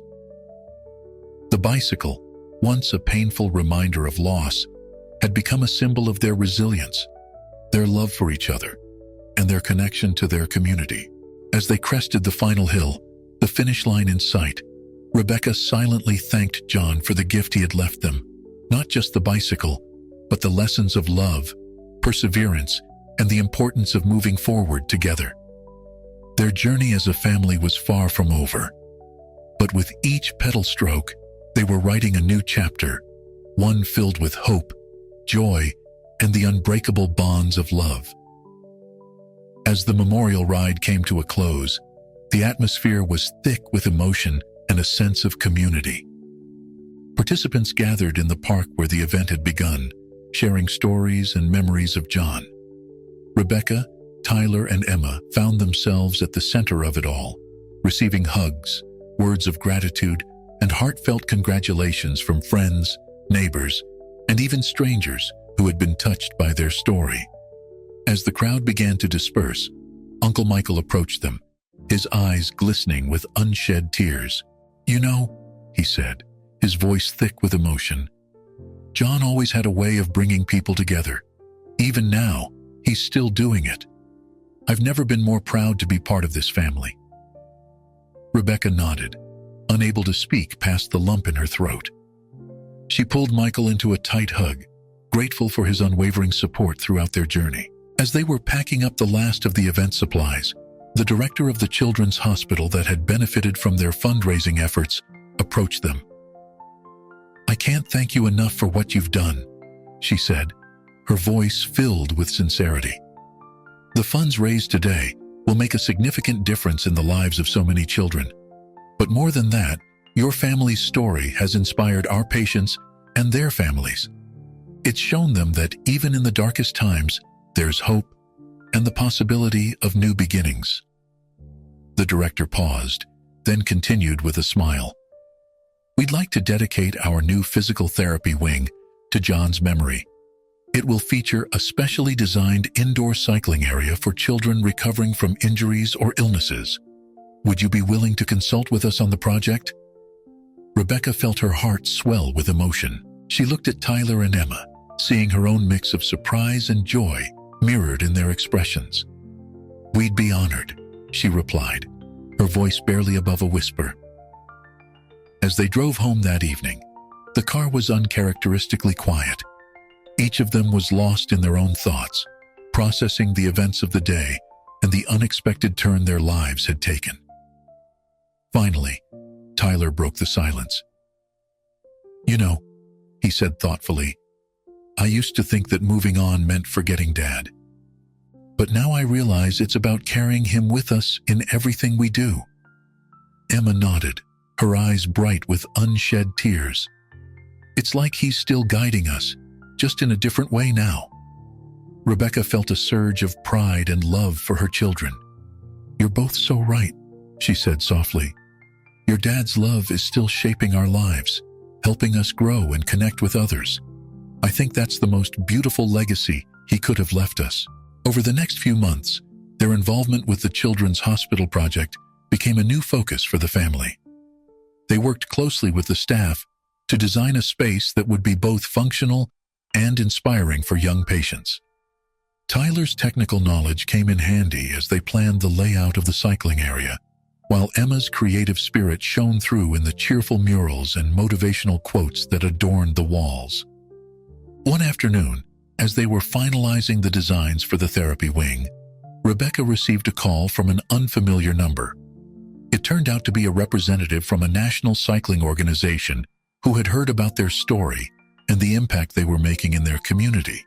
The bicycle, once a painful reminder of loss, had become a symbol of their resilience, their love for each other, and their connection to their community. As they crested the final hill, the finish line in sight, Rebecca silently thanked John for the gift he had left them, not just the bicycle, but the lessons of love, perseverance, and the importance of moving forward together. Their journey as a family was far from over, but with each pedal stroke, they were writing a new chapter, one filled with hope, joy, and the unbreakable bonds of love. As the memorial ride came to a close, the atmosphere was thick with emotion and a sense of community. Participants gathered in the park where the event had begun, sharing stories and memories of John. Rebecca, Tyler, and Emma found themselves at the center of it all, receiving hugs, words of gratitude, and heartfelt congratulations from friends, neighbors, and even strangers who had been touched by their story. As the crowd began to disperse, Uncle Michael approached them, his eyes glistening with unshed tears. "You know," he said, his voice thick with emotion, "John always had a way of bringing people together. Even now, he's still doing it. I've never been more proud to be part of this family." Rebecca nodded, unable to speak past the lump in her throat. She pulled Michael into a tight hug, grateful for his unwavering support throughout their journey. As they were packing up the last of the event supplies, the director of the children's hospital that had benefited from their fundraising efforts approached them. "I can't thank you enough for what you've done," she said, her voice filled with sincerity. "The funds raised today will make a significant difference in the lives of so many children. But more than that, your family's story has inspired our patients and their families. It's shown them that even in the darkest times, there's hope and the possibility of new beginnings." The director paused, then continued with a smile. "We'd like to dedicate our new physical therapy wing to John's memory. It will feature a specially designed indoor cycling area for children recovering from injuries or illnesses. Would you be willing to consult with us on the project?" Rebecca felt her heart swell with emotion. She looked at Tyler and Emma, seeing her own mix of surprise and joy mirrored in their expressions. "We'd be honored," she replied, her voice barely above a whisper. As they drove home that evening, the car was uncharacteristically quiet. Each of them was lost in their own thoughts, processing the events of the day and the unexpected turn their lives had taken. Finally, Tyler broke the silence. "You know," he said thoughtfully, "I used to think that moving on meant forgetting Dad. But now I realize it's about carrying him with us in everything we do." Emma nodded, her eyes bright with unshed tears. "It's like he's still guiding us, just in a different way now." Rebecca felt a surge of pride and love for her children. "You're both so right," she said softly. "Your dad's love is still shaping our lives, helping us grow and connect with others. I think that's the most beautiful legacy he could have left us." Over the next few months, their involvement with the Children's Hospital Project became a new focus for the family. They worked closely with the staff to design a space that would be both functional and inspiring for young patients. Tyler's technical knowledge came in handy as they planned the layout of the cycling area, while Emma's creative spirit shone through in the cheerful murals and motivational quotes that adorned the walls. One afternoon, as they were finalizing the designs for the therapy wing, Rebecca received a call from an unfamiliar number. It turned out to be a representative from a national cycling organization who had heard about their story and the impact they were making in their community.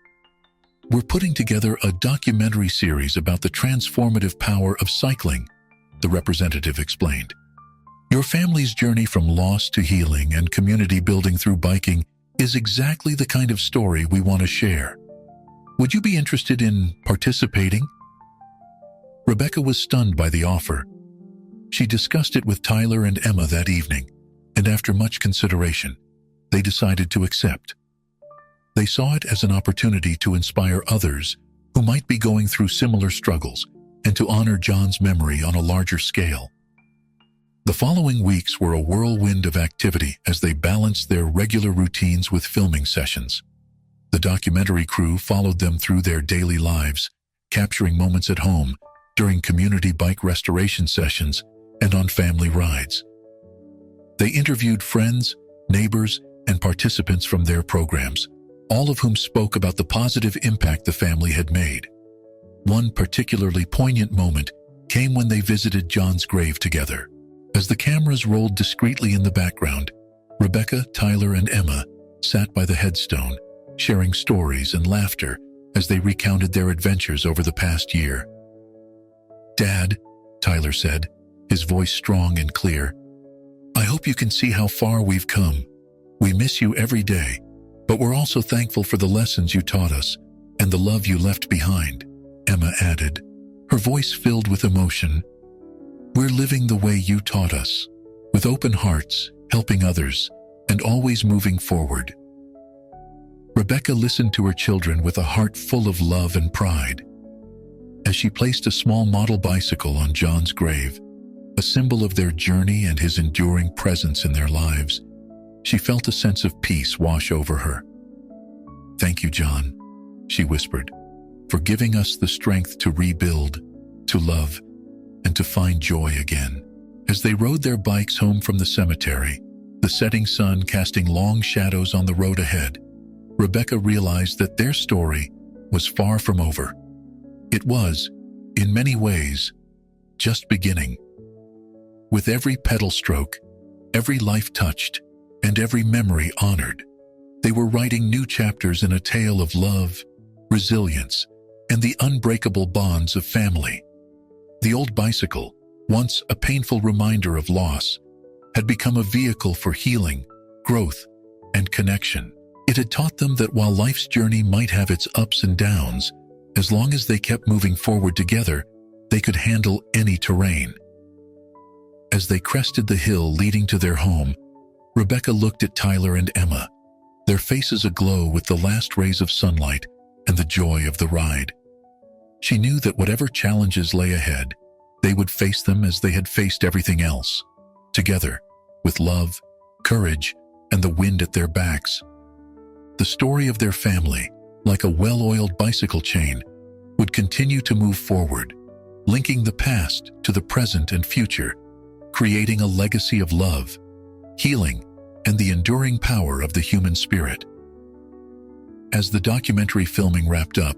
"We're putting together a documentary series about the transformative power of cycling," the representative explained. "Your family's journey from loss to healing and community building through biking is exactly the kind of story we want to share. Would you be interested in participating?" Rebecca was stunned by the offer. She discussed it with Tyler and Emma that evening, and after much consideration, they decided to accept. They saw it as an opportunity to inspire others who might be going through similar struggles and to honor John's memory on a larger scale. The following weeks were a whirlwind of activity as they balanced their regular routines with filming sessions. The documentary crew followed them through their daily lives, capturing moments at home, during community bike restoration sessions, and on family rides. They interviewed friends, neighbors, and participants from their programs, all of whom spoke about the positive impact the family had made. One particularly poignant moment came when they visited John's grave together. As the cameras rolled discreetly in the background, Rebecca, Tyler, and Emma sat by the headstone, sharing stories and laughter as they recounted their adventures over the past year. "Dad," Tyler said, his voice strong and clear, "I hope you can see how far we've come. We miss you every day, but we're also thankful for the lessons you taught us and the love you left behind," Emma added, her voice filled with emotion. "We're living the way you taught us, with open hearts, helping others, and always moving forward." Rebecca listened to her children with a heart full of love and pride. As she placed a small model bicycle on John's grave, a symbol of their journey and his enduring presence in their lives, she felt a sense of peace wash over her. "Thank you, John," she whispered, "for giving us the strength to rebuild, to love, and to find joy again." As they rode their bikes home from the cemetery, the setting sun casting long shadows on the road ahead, Rebecca realized that their story was far from over. It was, in many ways, just beginning. With every pedal stroke, every life touched, and every memory honored, they were writing new chapters in a tale of love, resilience, and the unbreakable bonds of family. The old bicycle, once a painful reminder of loss, had become a vehicle for healing, growth, and connection. It had taught them that while life's journey might have its ups and downs, as long as they kept moving forward together, they could handle any terrain. As they crested the hill leading to their home, Rebecca looked at Tyler and Emma, their faces aglow with the last rays of sunlight and the joy of the ride. She knew that whatever challenges lay ahead, they would face them as they had faced everything else, together, with love, courage, and the wind at their backs. The story of their family, like a well-oiled bicycle chain, would continue to move forward, linking the past to the present and future, creating a legacy of love, healing, and the enduring power of the human spirit. As the documentary filming wrapped up,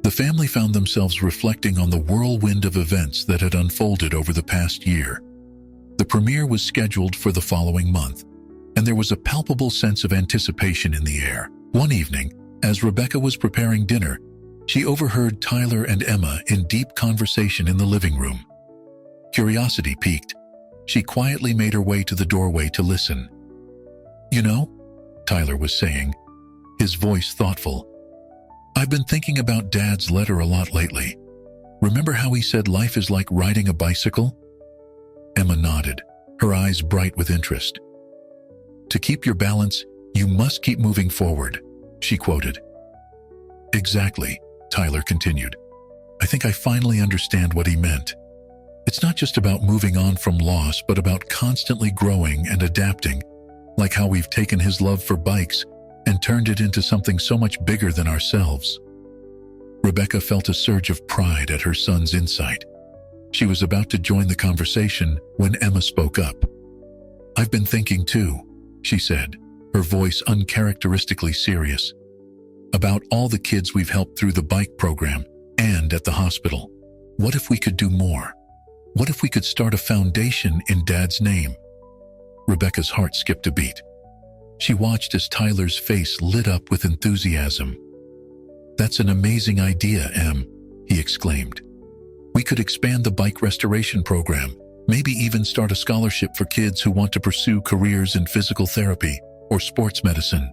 The family found themselves reflecting on the whirlwind of events that had unfolded over the past year. The premiere was scheduled for the following month, and there was a palpable sense of anticipation in the air. One evening, as Rebecca was preparing dinner, she overheard Tyler and Emma in deep conversation in the living room. Curiosity piqued. She quietly made her way to the doorway to listen. "You know," Tyler was saying, his voice thoughtful, "I've been thinking about Dad's letter a lot lately. Remember how he said life is like riding a bicycle?" Emma nodded, her eyes bright with interest. "To keep your balance, you must keep moving forward," she quoted. "Exactly," Tyler continued. "I think I finally understand what he meant. It's not just about moving on from loss, but about constantly growing and adapting, like how we've taken his love for bikes and turned it into something so much bigger than ourselves." Rebecca felt a surge of pride at her son's insight. She was about to join the conversation when Emma spoke up. "I've been thinking too," she said, her voice uncharacteristically serious, "about all the kids we've helped through the bike program and at the hospital. What if we could do more? What if we could start a foundation in Dad's name?" Rebecca's heart skipped a beat. She watched as Tyler's face lit up with enthusiasm. "That's an amazing idea, Em," he exclaimed. "We could expand the bike restoration program, maybe even start a scholarship for kids who want to pursue careers in physical therapy or sports medicine."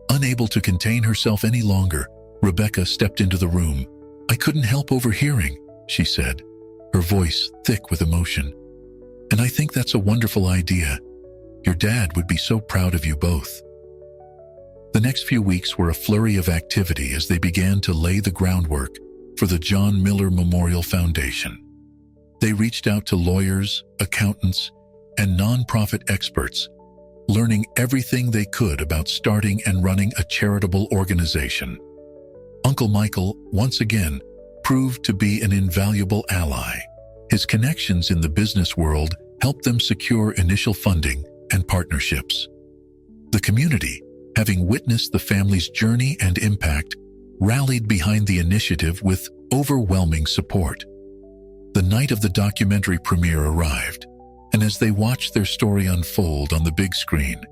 Unable to contain herself any longer, Rebecca stepped into the room. "I couldn't help overhearing," she said, her voice thick with emotion. "And I think that's a wonderful idea. Your dad would be so proud of you both." The next few weeks were a flurry of activity as they began to lay the groundwork for the John Miller Memorial Foundation. They reached out to lawyers, accountants, and nonprofit experts, learning everything they could about starting and running a charitable organization. Uncle Michael, once again, proved to be an invaluable ally. His connections in the business world helped them secure initial funding and partnerships. The community, having witnessed the family's journey and impact, rallied behind the initiative with overwhelming support. The night of the documentary premiere arrived, and as they watched their story unfold on the big screen,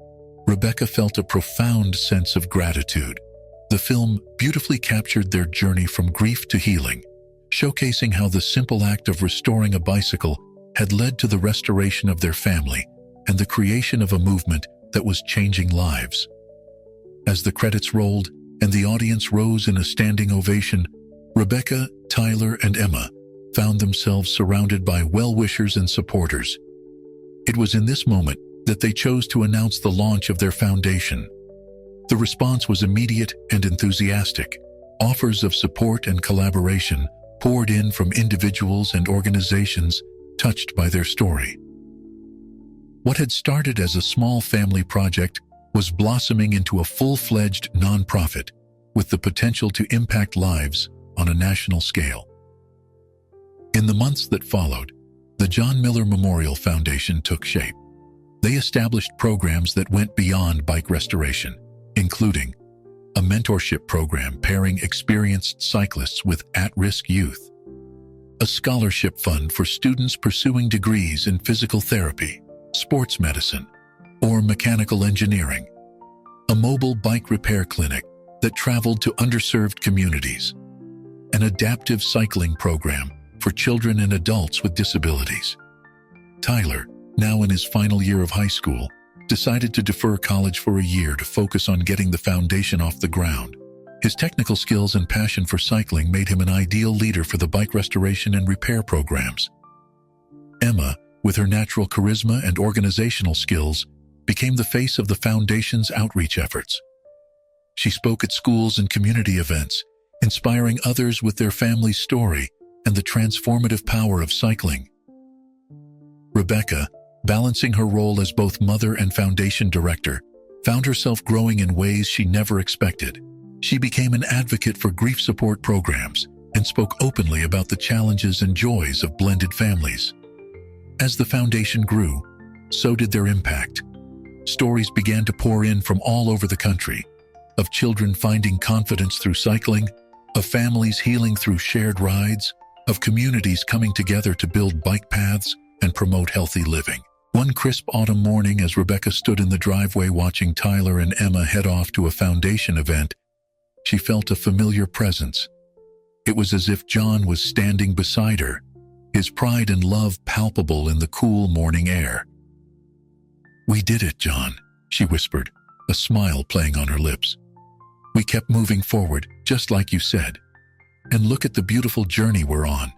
Rebecca felt a profound sense of gratitude. The film beautifully captured their journey from grief to healing, showcasing how the simple act of restoring a bicycle had led to the restoration of their family and the creation of a movement that was changing lives. As the credits rolled and the audience rose in a standing ovation, Rebecca, Tyler, and Emma found themselves surrounded by well-wishers and supporters. It was in this moment that they chose to announce the launch of their foundation. The response was immediate and enthusiastic. Offers of support and collaboration poured in from individuals and organizations touched by their story. What had started as a small family project was blossoming into a full-fledged nonprofit with the potential to impact lives on a national scale. In the months that followed, the John Miller Memorial Foundation took shape. They established programs that went beyond bike restoration, including a mentorship program pairing experienced cyclists with at-risk youth, a scholarship fund for students pursuing degrees in physical therapy, sports medicine, or mechanical engineering, a mobile bike repair clinic that traveled to underserved communities, an adaptive cycling program for children and adults with disabilities. Tyler, now in his final year of high school, decided to defer college for a year to focus on getting the foundation off the ground. His technical skills and passion for cycling made him an ideal leader for the bike restoration and repair programs. Emma, with her natural charisma and organizational skills, became the face of the foundation's outreach efforts. She spoke at schools and community events, inspiring others with their family's story and the transformative power of cycling. Rebecca, balancing her role as both mother and foundation director, found herself growing in ways she never expected. She became an advocate for grief support programs and spoke openly about the challenges and joys of blended families. As the foundation grew, so did their impact. Stories began to pour in from all over the country, of children finding confidence through cycling, of families healing through shared rides, of communities coming together to build bike paths and promote healthy living. One crisp autumn morning, as Rebecca stood in the driveway watching Tyler and Emma head off to a foundation event, she felt a familiar presence. It was as if John was standing beside her, his pride and love palpable in the cool morning air. "We did it, John," she whispered, a smile playing on her lips. "We kept moving forward, just like you said. And look at the beautiful journey we're on."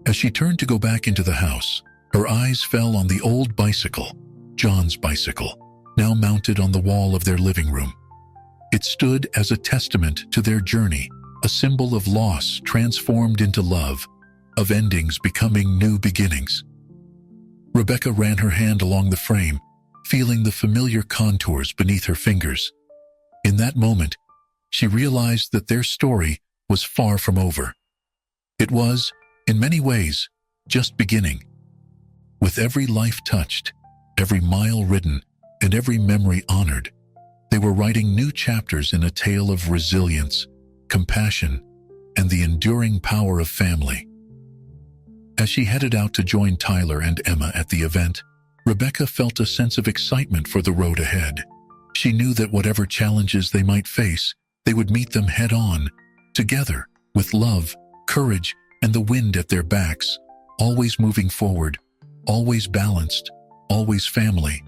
As she turned to go back into the house, her eyes fell on the old bicycle, John's bicycle, now mounted on the wall of their living room. It stood as a testament to their journey, a symbol of loss transformed into love, of endings becoming new beginnings. Rebecca ran her hand along the frame, feeling the familiar contours beneath her fingers. In that moment, she realized that their story was far from over. It was, in many ways, just beginning. With every life touched, every mile ridden, and every memory honored, they were writing new chapters in a tale of resilience, compassion, and the enduring power of family. As she headed out to join Tyler and Emma at the event, Rebecca felt a sense of excitement for the road ahead. She knew that whatever challenges they might face, they would meet them head-on, together, with love, courage, and the wind at their backs, always moving forward, always balanced, always family.